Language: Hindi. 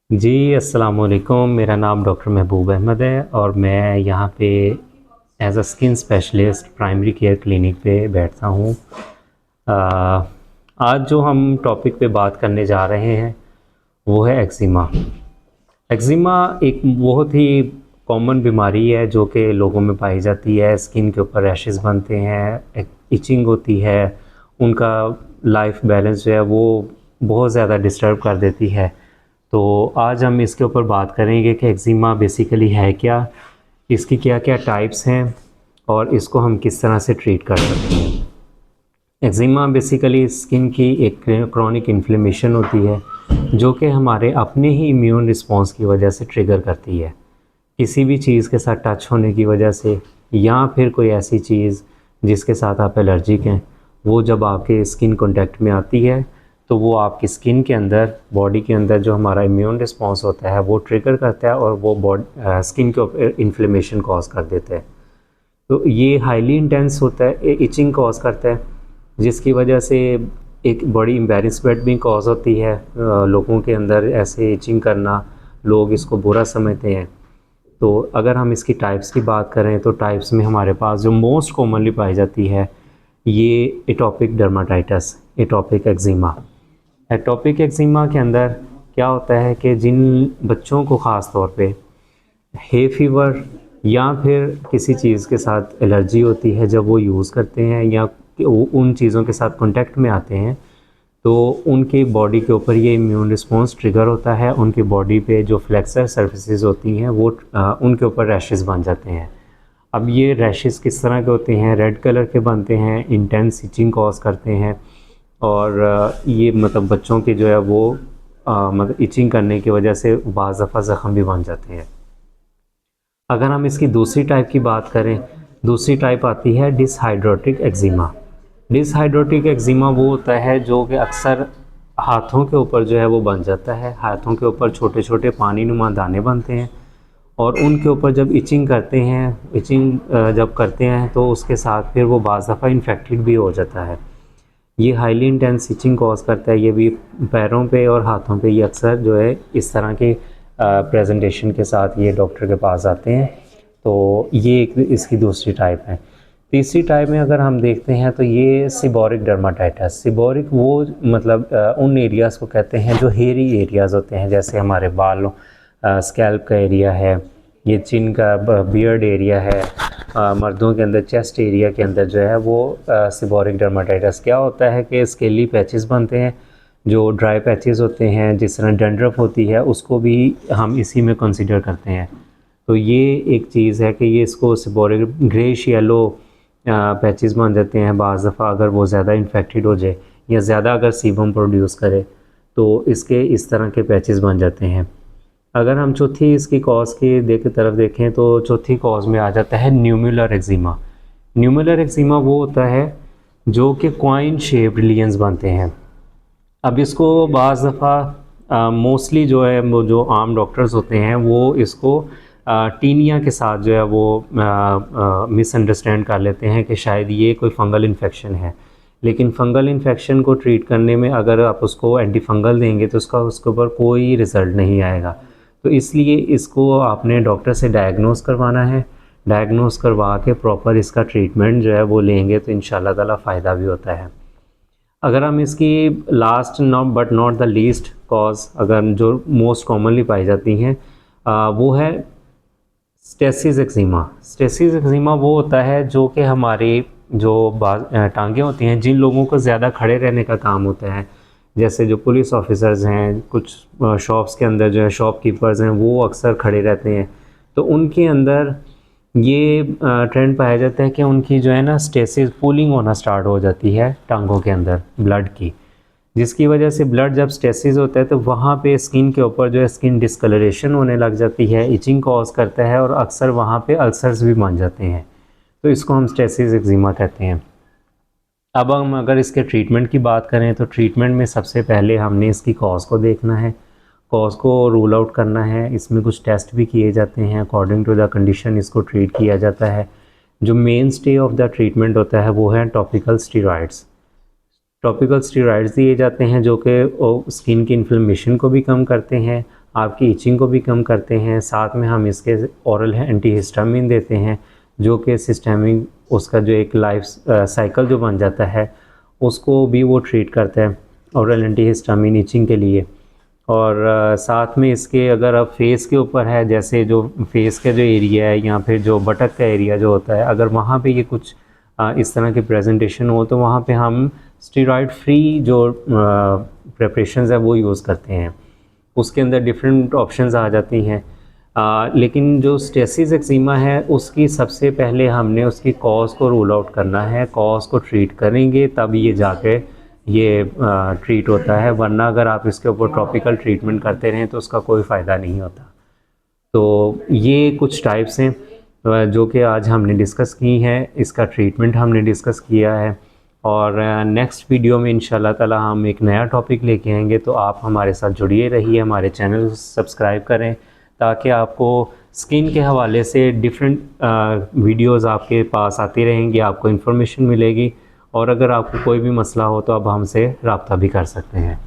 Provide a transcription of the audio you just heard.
जी, अस्सलाम वालेकुम। मेरा नाम डॉक्टर महबूब अहमद है और मैं यहाँ पे as a skin specialist primary care clinic पे बैठता हूँ। आज जो हम टॉपिक पे बात करने जा रहे हैं वो है एक्जिमा। एक्जिमा एक बहुत ही कॉमन बीमारी है जो कि लोगों में पाई जाती है। स्किन के ऊपर रैशेस बनते हैं, इचिंग होती है, उनका लाइफ बैलेंस जो है वो बहुत ज़्यादा डिस्टर्ब कर देती है। तो आज हम इसके ऊपर बात करेंगे कि एक्जिमा बेसिकली है क्या, इसकी क्या क्या टाइप्स हैं और इसको हम किस तरह से ट्रीट कर सकते हैं। एक्जिमा बेसिकली स्किन की एक क्रॉनिक इन्फ्लेमेशन होती है जो कि हमारे अपने ही इम्यून रिस्पॉन्स की वजह से ट्रिगर करती है, किसी भी चीज़ के साथ टच होने की वजह से, या फिर कोई ऐसी चीज़ जिसके साथ आप एलर्जिक हैं, वो जब आपके स्किन कांटेक्ट में आती है तो वो आपकी स्किन के अंदर, बॉडी के अंदर जो हमारा इम्यून रिस्पॉन्स होता है वो ट्रिगर करता है और वो स्किन के ऊपर इन्फ्लेमेशन कॉज कर देता है। तो ये हाईली इंटेंस होता है, इचिंग कॉज करता है, जिसकी वजह से एक बड़ी एम्बैरेसमेंट भी कॉज होती है। लोगों के अंदर ऐसे इचिंग करना, लोग इसको बुरा समझते हैं। तो अगर हम इसकी टाइप्स की बात करें तो टाइप्स में हमारे पास जो मोस्ट कॉमनली पाई जाती है ये atopic dermatitis, atopic eczema. Atopic eczema के अंदर क्या होता है कि जिन बच्चों को ख़ास तौर पे हे फीवर या फिर किसी चीज़ के साथ एलर्जी होती है, जब वो यूज़ करते हैं या उन चीज़ों के साथ कांटेक्ट में आते हैं तो उनकी बॉडी के ऊपर ये इम्यून रिस्पॉन्स ट्रिगर होता है। उनकी बॉडी पे जो फ्लेक्सर सर्फेसिस होती हैं वो उनके ऊपर रैशेस बन जाते हैं। अब ये रैशेस किस तरह के होते हैं? रेड कलर के बनते हैं, इंटेंस इचिंग कॉज करते हैं और ये मतलब बच्चों के जो है वो मतलब इचिंग करने की वजह से बाज़ दफ़ा ज़ख़म भी बन जाते हैं। अगर हम इसकी दूसरी टाइप की बात करें, दूसरी टाइप आती है डिसहाइड्रोटिक एक्जिमा। डिसहाइड्रोटिक एक्जिमा वो होता है जो कि अक्सर हाथों के ऊपर जो है वो बन जाता है। हाथों के ऊपर छोटे छोटे पानी नुमा दाने बनते हैं और उनके ऊपर जब इचिंग करते हैं, इचिंग जब करते हैं तो उसके साथ फिर वो बाज़ दफ़ा इन्फेक्टेड भी हो जाता है। ये हाईली इंटेंस इचिंग कॉज करता है। ये भी पैरों पे और हाथों पे ये अक्सर जो है इस तरह के प्रेजेंटेशन के साथ ये डॉक्टर के पास आते हैं। तो ये एक इसकी दूसरी टाइप है। तीसरी टाइप में अगर हम देखते हैं तो ये सिबोरिक डर्माटाइटिस। सिबोरिक वो मतलब उन एरियाज़ को कहते हैं जो हेयरी एरियाज़ होते हैं, जैसे हमारे बालों, स्कैल्प का एरिया है, ये चिन का बियर्ड एरिया है, मर्दों के अंदर चेस्ट एरिया के अंदर जो है वो सिबोरिक डर्माटाइटिस। क्या होता है कि स्केली पैचेस बनते हैं, जो ड्राई पैचेस होते हैं, जिस तरह डैंड्रफ होती है उसको भी हम इसी में कंसिडर करते हैं। तो ये एक चीज़ है कि ये इसको सिबोरिक ग्रेश येलो पैचेस बन जाते हैं बाज़ दफ़ा अगर वो ज़्यादा इन्फेक्टेड हो जाए या ज़्यादा अगर सीबम प्रोड्यूस करे तो इसके इस तरह के पैचेस बन जाते हैं। अगर हम चौथी इसकी कॉज की तरफ देखें तो चौथी कॉज में आ जाता है न्यूमुलर एक्जिमा। न्यूमुलर एक्जिमा वो होता है जो कि कॉइन शेप्ड लीजन्स बनते हैं। अब इसको बाज़ दफ़ा मोस्टली जो है वो जो आम डॉक्टर्स होते हैं वो इसको टीनिया के साथ जो है वो मिसअंडरस्टैंड कर लेते हैं कि शायद ये कोई फंगल इन्फेक्शन है। लेकिन फंगल इन्फेक्शन को ट्रीट करने में अगर आप उसको एंटी फंगल देंगे तो उसके ऊपर कोई रिज़ल्ट नहीं आएगा। तो इसलिए इसको आपने डॉक्टर से डायग्नोस करवाना है। डायग्नोस करवा के प्रॉपर इसका ट्रीटमेंट जो है वो लेंगे तो इंशाल्लाह ताला फ़ायदा भी होता है। अगर हम इसकी last not but not the least cause अगर जो मोस्ट कॉमनली पाई जाती हैं वो है स्टेसिस एक्जिमा। स्टेसिस एक्जिमा वो होता है जो कि हमारी जो टांगें होती हैं, जिन लोगों को ज़्यादा खड़े रहने का काम होता है, जैसे जो पुलिस ऑफिसर्स हैं, कुछ शॉप्स के अंदर जो है शॉपकीपर्स हैं वो अक्सर खड़े रहते हैं, तो उनके अंदर ये ट्रेंड पाया जाता है कि उनकी जो है ना स्टेसिस फूलिंग होना स्टार्ट हो जाती है टांगों के अंदर ब्लड की, जिसकी वजह से ब्लड जब स्टेसिस होता है तो वहाँ पे स्किन के ऊपर जो है स्किन डिस्कलरेशन होने लग जाती है, इचिंग कॉज करता है और अक्सर वहाँ पे अल्सर्स भी बन जाते हैं। तो इसको हम स्टेसिस एक्जिमा कहते हैं। अब हम अगर इसके ट्रीटमेंट की बात करें तो ट्रीटमेंट में सबसे पहले हमने इसकी कॉज को देखना है, कॉज को रूल आउट करना है। इसमें कुछ टेस्ट भी किए जाते हैं, अकॉर्डिंग टू द कंडीशन इसको ट्रीट किया जाता है। जो main stay of the treatment होता है वो है टॉपिकल स्टीरॉयड्स। टॉपिकल स्टीरॉयड्स दिए जाते हैं जो कि स्किन की इन्फ्लेमेशन को भी कम करते हैं, आपकी इचिंग को भी कम करते हैं। साथ में हम इसके ओरल एंटीहिस्टामिन देते हैं जो कि सिस्टमिक उसका जो एक लाइफ साइकिल जो बन जाता है उसको भी वो ट्रीट करता है ओरल एंटीहिस्टामिन इचिंग के लिए। और साथ में इसके अगर अब फेस के ऊपर है, जैसे जो फेस का जो एरिया है या फिर जो बटक का एरिया जो होता है, अगर वहाँ पे ये कुछ इस तरह की प्रेजेंटेशन हो तो वहाँ पे हम स्टेरॉइड फ्री जो प्रिपरेशंस है वो यूज़ करते हैं। उसके अंदर डिफरेंट ऑप्शंस आ जाती हैं। लेकिन जो स्टेसिस एक्जिमा है उसकी सबसे पहले हमने उसकी कॉज को रूल आउट करना है, कॉज को ट्रीट करेंगे तब ये जाके ये ट्रीट होता है, वरना अगर आप इसके ऊपर टॉपिकल ट्रीटमेंट करते रहें तो उसका कोई फ़ायदा नहीं होता। तो ये कुछ टाइप्स हैं जो कि आज हमने डिस्कस की हैं, इसका ट्रीटमेंट हमने डिस्कस किया है। और नेक्स्ट वीडियो में इंशाल्लाह ताला हम एक नया टॉपिक लेके आएंगे, तो आप हमारे साथ जुड़िए रहिए, हमारे चैनल को सब्सक्राइब करें ताकि आपको स्किन के हवाले से डिफरेंट वीडियोस आपके पास आती रहेंगी, आपको इन्फॉर्मेशन मिलेगी। और अगर आपको कोई भी मसला हो तो आप हमसे रब्ता भी कर सकते हैं।